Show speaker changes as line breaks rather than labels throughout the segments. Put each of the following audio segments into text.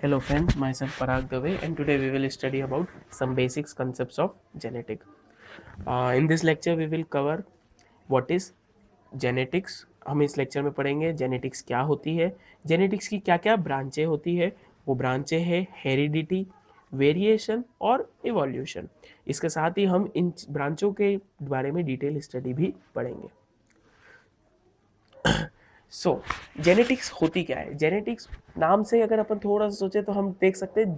Hello friends, myself Parag Dave and today we will study about some basics concepts of genetic. In this lecture we will cover what is genetics. हम इस lecture में पढ़ेंगे genetics क्या होती है, genetics की क्या क्या ब्रांचें होती है, वो ब्रांचें हैं हेरिडिटी, वेरिएशन और इवोल्यूशन। इसके साथ ही हम इन ब्रांचों के बारे में डिटेल स्टडी भी पढ़ेंगे। जेनेटिक्स होती क्या है? जेनेटिक्स नाम से अगर अपन थोड़ा सा सोचे तो हम देख सकते हैं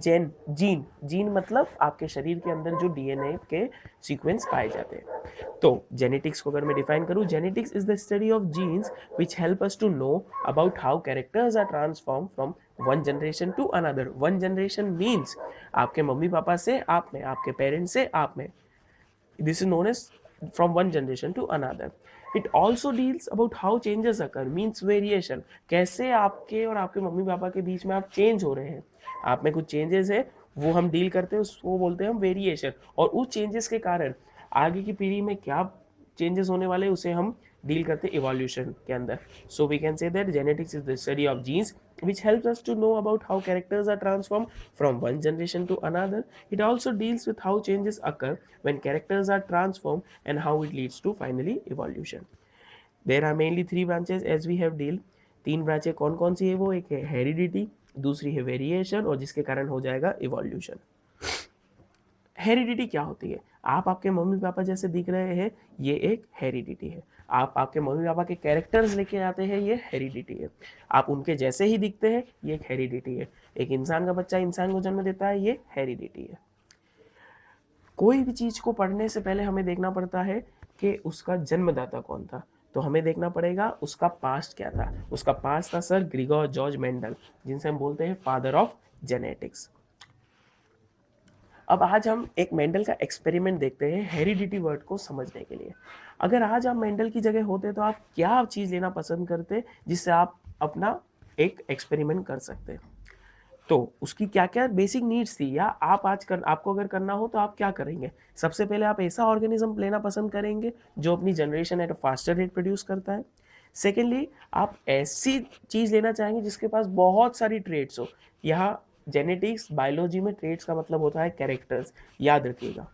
जीन मतलब आपके शरीर के अंदर जो डीएनए के सीक्वेंस पाए जाते हैं। तो जेनेटिक्स को अगर मैं डिफाइन करूं, genetics is the study of genes which help us to know about how characters are transform from one generation to another. One generation means आपके मम्मी पापा से आप में, आपके पेरेंट्स से आप में। This is known as from one generation to another. It also deals about how changes occur, means variation. कैसे आपके और आपके मम्मी पापा के बीच में आप चेंज हो रहे हैं, आप में कुछ चेंजेस है, वो हम डील करते हैं, उसको बोलते हैं हम वेरिएशन। और उस चेंजेस के कारण आगे की पीढ़ी में क्या चेंजेस होने वाले उसे हम डील करते हैं इवोल्यूशन के अंदर। So we can say that genetics is the study of genes which helps us to know about how characters are transformed from one generation to another. It also deals with how changes occur when characters are transformed and how it leads to finally evolution. There are mainly three branches as we have deal. तीन ब्रांचें कौन कौन सी है? वो एक है heredity, दूसरी है variation और जिसके कारण हो जाएगा इवोल्यूशन। हेरिडिटी क्या होती है? आप आपके मम्मी पापा जैसे दिख रहे हैं, ये एक हेरिडिटी है। आप आपके मम्मी पापा के कैरेक्टर्स लेके आते हैं, ये हेरिडिटी है। आप उनके जैसे ही दिखते हैं, ये एक हेरिडिटी है। एक इंसान का बच्चा इंसान को जन्म देता है, ये हेरिडिटी है। कोई भी चीज को पढ़ने से पहले हमें देखना पड़ता है कि उसका जन्मदाता कौन था। तो हमें देखना पड़ेगा उसका पास्ट क्या था। उसका पास्ट था सर ग्रिगोर जॉर्ज मेंडल, जिनसे हम बोलते हैं फादर ऑफ जेनेटिक्स। अब आज हम एक मेंडल का एक्सपेरिमेंट देखते हैं हेरिडिटी वर्ड को समझने के लिए। अगर आज आप मेंडल की जगह होते तो आप क्या चीज़ लेना पसंद करते जिससे आप अपना एक एक्सपेरिमेंट कर सकते? तो उसकी क्या क्या बेसिक नीड्स थी, या आपको अगर करना हो तो आप क्या करेंगे? सबसे पहले आप ऐसा ऑर्गेनिज्म लेना पसंद करेंगे जो अपनी generation at a faster rate produce करता है। सेकेंडली, आप ऐसी चीज़ लेना चाहेंगे जिसके पास बहुत सारी ट्रेड्स हो। यहाँ जेनेटिक्स बायोलॉजी में ट्रेड्स का मतलब होता है कैरेक्टर्स, याद रखिएगा।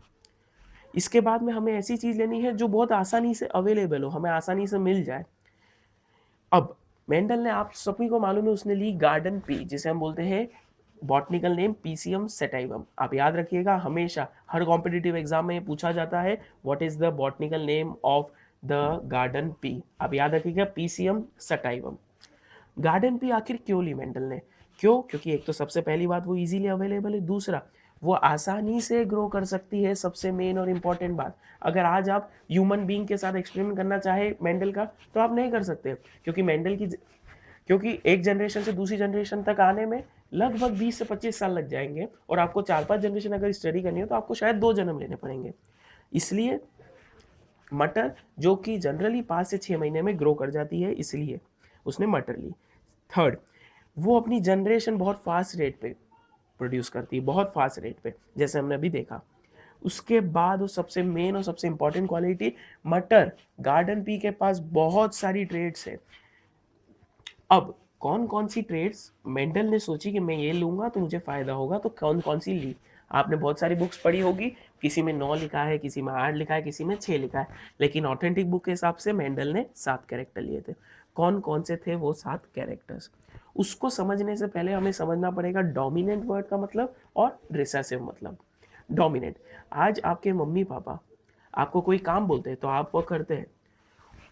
इसके बाद में हमें ऐसी चीज़ लेनी है जो बहुत आसानी से अवेलेबल हो, हमें आसानी से मिल जाए। अब मेंडल ने, आप सभी को मालूम है, उसने ली गार्डन पी, जिसे हम बोलते हैं बॉटनिकल नेम पीसीएम सेटाइवम। आप याद रखिएगा, हमेशा हर कॉम्पिटिटिव एग्जाम में ये पूछा जाता है what is the botanical name of the garden pea. आप याद रखिएगा पीसीएम सेटाइवम। गार्डन पी आखिर क्यों ली मेंडल ने? क्यों? क्योंकि एक तो सबसे पहली बात वो इजीली अवेलेबल है, दूसरा वो आसानी से ग्रो कर सकती है। सबसे मेन और इम्पॉर्टेंट बात, अगर आज आप ह्यूमन बीइंग के साथ एक्सपेरिमेंट करना चाहे मेंडल का तो आप नहीं कर सकते, क्योंकि एक जनरेशन से दूसरी जनरेशन तक आने में लगभग 20 से 25 साल लग जाएंगे, और आपको 4-5 जनरेशन अगर स्टडी करनी हो तो आपको शायद 2 जन्म लेने पड़ेंगे। इसलिए मटर, जो कि जनरली 5 से 6 महीने में ग्रो कर जाती है, इसलिए उसने मटर ली। थर्ड, वो अपनी जनरेशन बहुत फास्ट रेट पे प्रोड्यूस करती है, बहुत फास्ट रेट पे, जैसे हमने अभी देखा। उसके बाद वो सबसे मेन और सबसे इंपॉर्टेंट क्वालिटी, मटर गार्डन पी के पास बहुत सारी ट्रेड्स है। अब कौन कौन सी ट्रेड्स मेंडल ने सोची कि मैं ये लूंगा तो मुझे फायदा होगा, तो कौन कौन सी ली? आपने बहुत सारी बुक्स पढ़ी होगी, किसी में 9 लिखा है, किसी में 8 लिखा है, किसी में 6 लिखा है, लेकिन ऑथेंटिक बुक के हिसाब से मेंडल ने 7 कैरेक्टर लिए थे। कौन कौन से थे वो 7 कैरेक्टर्स? उसको समझने से पहले हमें समझना पड़ेगा डोमिनेंट वर्ड का मतलब और रिसेसिव मतलब। डोमिनेंट, आज आपके मम्मी पापा आपको कोई काम बोलते हैं तो आप वो करते हैं,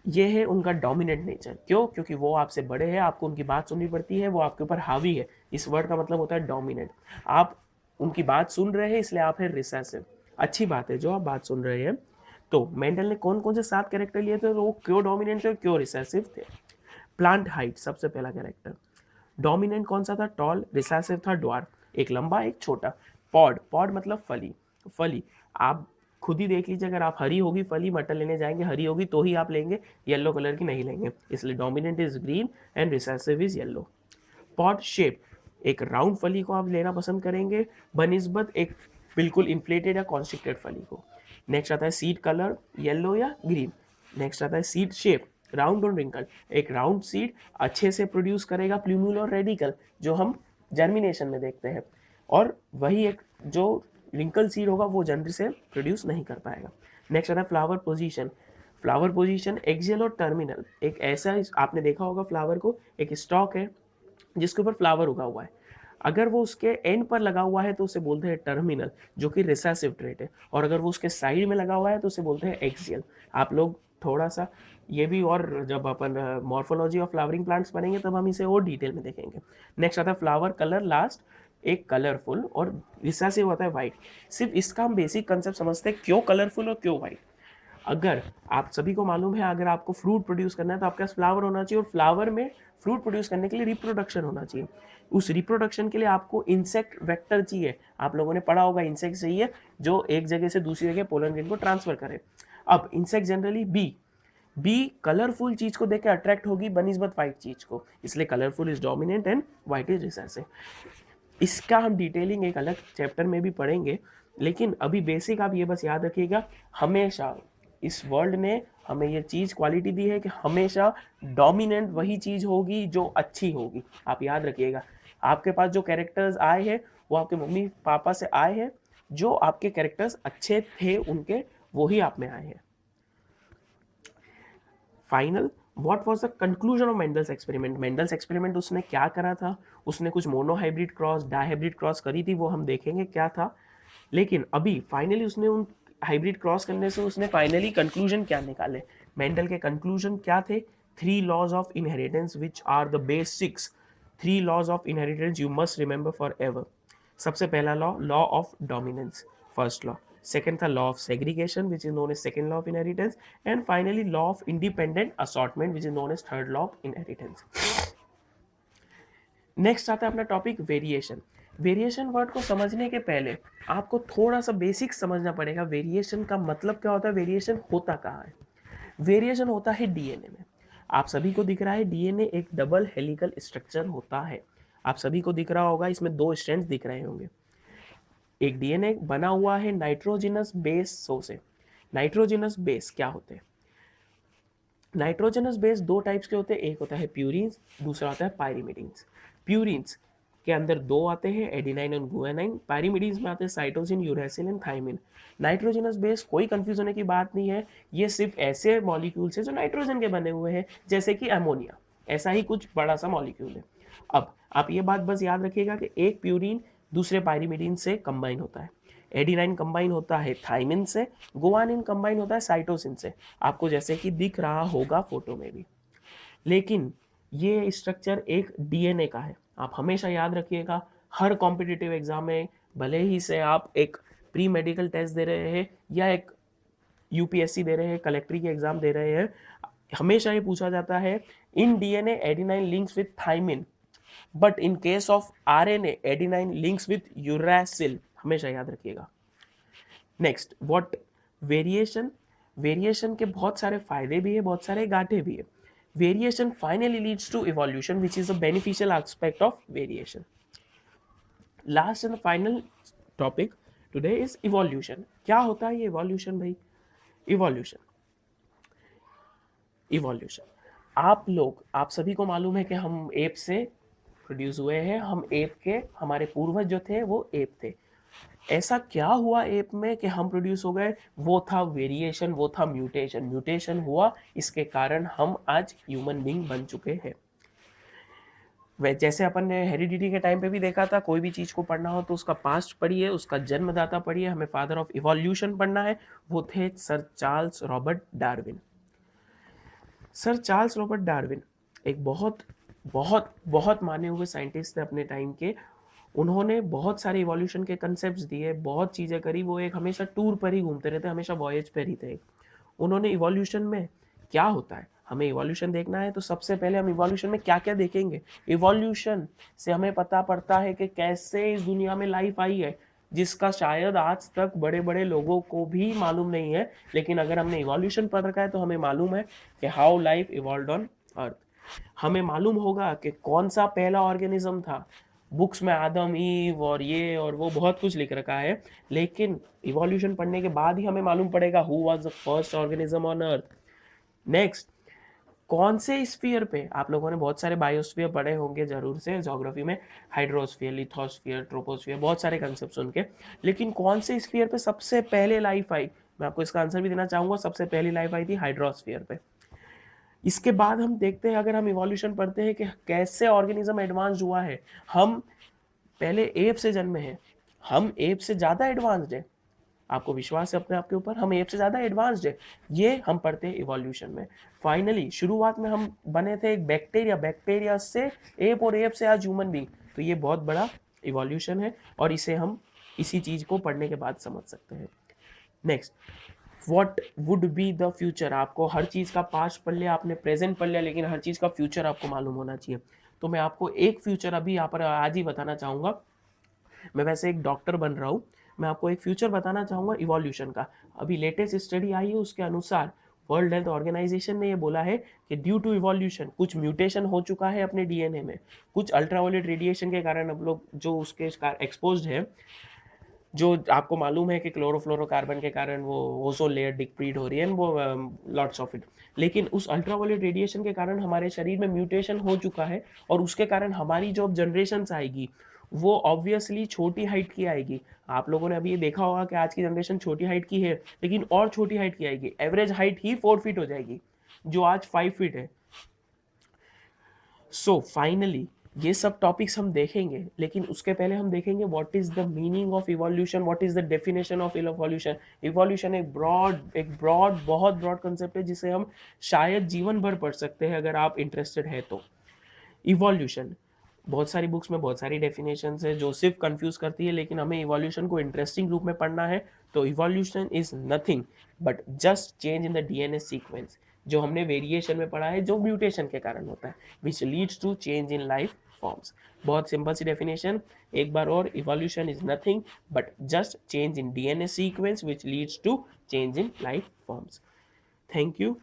ये है उनका डोमिनेंट नेचर। क्यों? क्योंकि वो आपसे बड़े हैं, आपको उनकी बात सुननी पड़ती है, वो आपके ऊपर हावी है। इस वर्ड का मतलब होता है डोमिनेंट। आप उनकी बात सुन रहे हैं, इसलिए आप है रिसेसिव। अच्छी बात है जो आप बात सुन रहे हैं। तो मेंडल ने कौन कौन से 7 कैरेक्टर लिए थे, वो क्यों डोमिनेंट थे और क्यों रिसेसिव थे? प्लांट हाइट सबसे पहला कैरेक्टर। डोमिनेंट कौन सा था? टॉल। रिसेसिव था ड्वार्फ, एक लंबा एक छोटा। पॉड, पॉड मतलब फली, फली। आप खुद ही देख लीजिए, अगर आप हरी होगी फली मटर लेने जाएंगे, हरी होगी तो ही आप लेंगे, येलो कलर की नहीं लेंगे। इसलिए dominant is green and recessive is yellow. Pod shape, एक राउंड फली को आप लेना पसंद करेंगे बनिस्बत एक बिल्कुल इन्फ्लेटेड या कॉन्स्ट्रिक्टेड फली को। नेक्स्ट आता है सीड कलर, येलो या ग्रीन। नेक्स्ट आता है सीड शेप, राउंड और रिंकल। एक राउंड सीड अच्छे से प्रोड्यूस करेगा प्लूम्यूल और रेडिकल, जो हम जर्मिनेशन में देखते हैं, और वही एक जो रिंकल सीड होगा वो जल्दी से प्रोड्यूस नहीं कर पाएगा। नेक्स्ट आता है flower position. Flower position axial और टर्मिनल, एक ऐसा आपने देखा होगा फ्लावर को, एक स्टॉक है जिसके ऊपर फ्लावर उगा हुआ है, अगर वो उसके एंड पर लगा हुआ है तो उसे बोलते हैं टर्मिनल, जो कि रिसेसिव ट्रेट है, और अगर वो उसके साइड में लगा हुआ है तो उसे बोलते हैं एक्सियल। आप लोग थोड़ा सा ये भी, और जब अपन मॉर्फोलॉजी ऑफ फ्लावरिंग प्लांट्स पढ़ेंगे तब हम इसे और डिटेल में देखेंगे। नेक्स्ट आता है फ्लावर कलर लास्ट, एक कलरफुल और रिसेसिव होता है वाइट। सिर्फ इसका हम बेसिक कंसेप्ट समझते हैं, क्यों कलरफुल और क्यों वाइट। अगर आप सभी को मालूम है, अगर आपको फ्रूट प्रोड्यूस करना है तो आपके पास फ्लावर होना चाहिए, और फ्लावर में फ्रूट प्रोड्यूस करने के लिए रिप्रोडक्शन होना चाहिए। उस रिप्रोडक्शन के लिए आपको इंसेक्ट वेक्टर चाहिए। आप लोगों ने पढ़ा होगा इंसेक्ट चाहिए जो एक जगह से दूसरी जगह पोलन ग्रेन को ट्रांसफर करे। अब इंसेक्ट जनरली बी कलरफुल चीज को देख के अट्रैक्ट होगी बनिस्बत वाइट चीज को, इसलिए colourful is dominant and white is recessive. इसका हम डिटेलिंग एक अलग चैप्टर में भी पढ़ेंगे, लेकिन अभी बेसिक आप ये बस याद रखिएगा, हमेशा इस वर्ल्ड ने हमें ये चीज़ क्वालिटी दी है कि हमेशा डोमिनेंट वही चीज़ होगी जो अच्छी होगी। आप याद रखिएगा, आपके पास जो कैरेक्टर्स आए हैं वो आपके मम्मी पापा से आए हैं, जो आपके कैरेक्टर्स अच्छे थे उनके, वही आप में आए हैं। Final, what was the conclusion of Mendel's experiment. Mendel's experiment उसने क्या करा था, उसने कुछ मोनोहाइब्रिड क्रॉस डायहाइब्रिड क्रॉस करी थी, वो हम देखेंगे क्या था। लेकिन अभी फाइनली उसने उन हाइब्रिड क्रॉस करने से उसने फाइनली कंक्लूजन क्या निकाले। मेंडल के कंक्लूजन क्या थे, 3 laws of inheritance which are the basics, 3 laws of inheritance you must remember forever. सबसे पहला law, law of dominance, first law. Second था law of segregation which is known as second law of inheritance, and finally law of independent assortment which is known as third law of inheritance. Next आता है अपना topic variation. Variation word को समझने के पहले आपको थोड़ा सा बेसिक समझना पड़ेगा, वेरिएशन का मतलब क्या होता है, वेरिएशन होता कहाँ है। वेरिएशन होता है डीएनए में। आप सभी को दिख रहा है डीएनए एक डबल हेलिकल स्ट्रक्चर होता है। आप सभी को दिख रहा होगा, इसमें 2 स्ट्रैंड्स दिख रहे होंगे। एक डीएनए बना हुआ है नाइट्रोजनस बेस से। नाइट्रोजनस बेस क्या होते हैं, नाइट्रोजनस बेस 2 टाइप्स के होते हैं, एक होता है प्यूरिन्स, दूसरा होता है पायरिमिडीन्स। प्यूरिन्स के अंदर 2 आते हैं, एडिनाइन और गुआनाइन। पायरिमिडीन्स में आते हैं cytosine, uracil and thymine. Nitrogenous base कोई कंफ्यूज होने की बात नहीं है, ये सिर्फ ऐसे मॉलिक्यूल्स हैं जो नाइट्रोजन के बने हुए हैं, जैसे कि अमोनिया, ऐसा ही कुछ बड़ा सा मॉलिक्यूल है। अब आप ये बात बस याद रखिएगा कि एक प्यूरिन दूसरे पायरिमिडीन से कंबाइन होता है, एडिनाइन कंबाइन होता है थाइमिन से, गुआनिन कंबाइन होता है साइटोसिन से, आपको जैसे कि दिख रहा होगा फोटो में भी। लेकिन ये स्ट्रक्चर एक डीएनए का है। आप हमेशा याद रखिएगा, हर कॉम्पिटिटिव एग्जाम में भले ही से आप एक प्री मेडिकल टेस्ट दे रहे हैं या एक यूपीएससी दे रहे हैं, कलेक्ट्री के एग्जाम दे रहे हैं, हमेशा ये पूछा जाता है in DNA adenine links with thymine, but in case of RNA adenine links with uracil, हमेशा याद रखिएगा। Next, what variation. वेरिएशन के बहुत सारे फायदे भी है, बहुत सारे घाटे भी है। Variation finally leads to evolution which is a beneficial aspect of variation. Last and final topic today is evolution. क्या होता है ये इवोल्यूशन भाई? इवोल्यूशन, इवोल्यूशन आप सभी को मालूम है कि हम एप से प्रोड्यूस हुए हैं, हम एप के, हमारे पूर्वज जो थे वो एप थे। ऐसा क्या हुआ एप में कि हम प्रोड्यूस हो गए? वो था वेरिएशन, वो था म्यूटेशन। म्यूटेशन हुआ, इसके कारण हम आज ह्यूमन बीइंग बन चुके हैं। जैसे अपन ने हेरिडिटी के टाइम पे भी देखा था, कोई भी चीज को पढ़ना हो तो उसका पास्ट पढ़िए, उसका जन्मदाता पढ़िए। हमें फादर ऑफ इवोल्यूशन पढ़ना है, वो थे sir Charles Robert Darwin. Sir Charles Robert Darwin एक बहुत बहुत बहुत माने हुए साइंटिस्ट थे अपने टाइम के। उन्होंने बहुत सारे इवोल्यूशन के कंसेप्ट्स दिए, बहुत चीज़ें करी। वो एक हमेशा टूर पर ही घूमते रहते, हमेशा वॉयज पर ही थे। उन्होंने इवोल्यूशन में क्या होता है, हमें इवोल्यूशन देखना है तो सबसे पहले हम इवोल्यूशन में क्या क्या देखेंगे। इवोल्यूशन से हमें पता पड़ता है कि कैसे इस दुनिया में लाइफ आई है, जिसका शायद आज तक बड़े बड़े लोगों को भी मालूम नहीं है। लेकिन अगर हमने इवोल्यूशन पढ़ रखा है तो हमें मालूम है कि how life evolved on earth. हमें मालूम होगा कि कौन सा पहला ऑर्गेनिज्म था। बुक्स में आदम, ईव और ये और वो बहुत कुछ लिख रखा है, लेकिन इवोल्यूशन पढ़ने के बाद ही हमें मालूम पड़ेगा who was the first organism on earth. Next, कौन से स्फीयर पे, आप लोगों ने बहुत सारे बायोस्फीयर पढ़े होंगे जरूर से ज्योग्राफी में, हाइड्रोस्फीयर, लिथोस्फीयर, ट्रोपोस्फीयर, बहुत सारे कंसेप्ट सुन के, लेकिन कौन से स्फीयर पे सबसे पहले लाइफ आई? मैं आपको इसका आंसर भी देना चाहूंगा, सबसे पहली लाइफ आई थी हाइड्रोस्फीयर पे। इसके बाद हम देखते हैं, अगर हम इवोल्यूशन पढ़ते हैं कि कैसे ऑर्गेनिज्म एडवांस हुआ है, हम पहले एप से जन्मे हैं, हम एप से ज़्यादा एडवांस्ड है, आपको विश्वास है अपने आप के ऊपर, हम एप से ज़्यादा एडवांस्ड है, ये हम पढ़ते हैं इवोल्यूशन में। फाइनली शुरुआत में हम बने थे एक बैक्टीरिया, बैक्टीरिया से एप, और एप से आज ह्यूमन बीइंग, तो ये बहुत बड़ा इवोल्यूशन है, और इसे हम इसी चीज़ को पढ़ने के बाद समझ सकते हैं। Next, what would be the future? आपको हर चीज़ का पास्ट पढ़ लिया आपने, प्रेजेंट पढ़ लिया, लेकिन हर चीज़ का फ्यूचर आपको मालूम होना चाहिए। तो मैं आपको एक फ्यूचर अभी यहाँ पर आज ही बताना चाहूँगा। मैं वैसे एक डॉक्टर बन रहा हूँ, मैं आपको एक फ्यूचर बताना चाहूँगा इवोल्यूशन का। अभी लेटेस्ट स्टडी आई है, उसके अनुसार वर्ल्ड हेल्थ ऑर्गेनाइजेशन ने ये बोला है कि ड्यू टू इवोल्यूशन कुछ म्यूटेशन हो चुका है अपने डीएनए में, कुछ अल्ट्रावायलेट रेडिएशन के कारण अब लोग जो उसके एक्सपोज्ड है, जो आपको मालूम है कि क्लोरोफ्लोरोकार्बन के कारण वो ओजोन लेयर डिप्लीट हो रही है, वो लॉट्स ऑफ इट, लेकिन उस अल्ट्रावायलेट रेडिएशन के कारण हमारे शरीर में म्यूटेशन हो चुका है, और उसके कारण हमारी जो जनरेशन आएगी वो ऑब्वियसली छोटी हाइट की आएगी। आप लोगों ने अभी ये देखा होगा कि आज की जनरेशन छोटी हाइट की है, लेकिन और छोटी हाइट की आएगी, एवरेज हाइट ही 4 फीट हो जाएगी, जो आज 5 फीट है। सो फाइनली ये सब टॉपिक्स हम देखेंगे, लेकिन उसके पहले हम देखेंगे what is the meaning of evolution, what is the definition of evolution. Evolution एक ब्रॉड बहुत ब्रॉड कंसेप्ट है, जिसे हम शायद जीवन भर पढ़ सकते हैं अगर आप इंटरेस्टेड है तो। इवोल्यूशन, बहुत सारी बुक्स में बहुत सारी डेफिनेशन है जो सिर्फ कंफ्यूज करती है, लेकिन हमें इवोल्यूशन को इंटरेस्टिंग रूप में पढ़ना है। तो evolution is nothing but just change in the DNA sequence, जो हमने वेरिएशन में पढ़ा है, जो म्यूटेशन के कारण होता है, which leads to change in life forms. बहुत सिंपल सी डेफिनेशन एक बार और, evolution is nothing but just change in DNA sequence which leads to change in life forms. Thank you.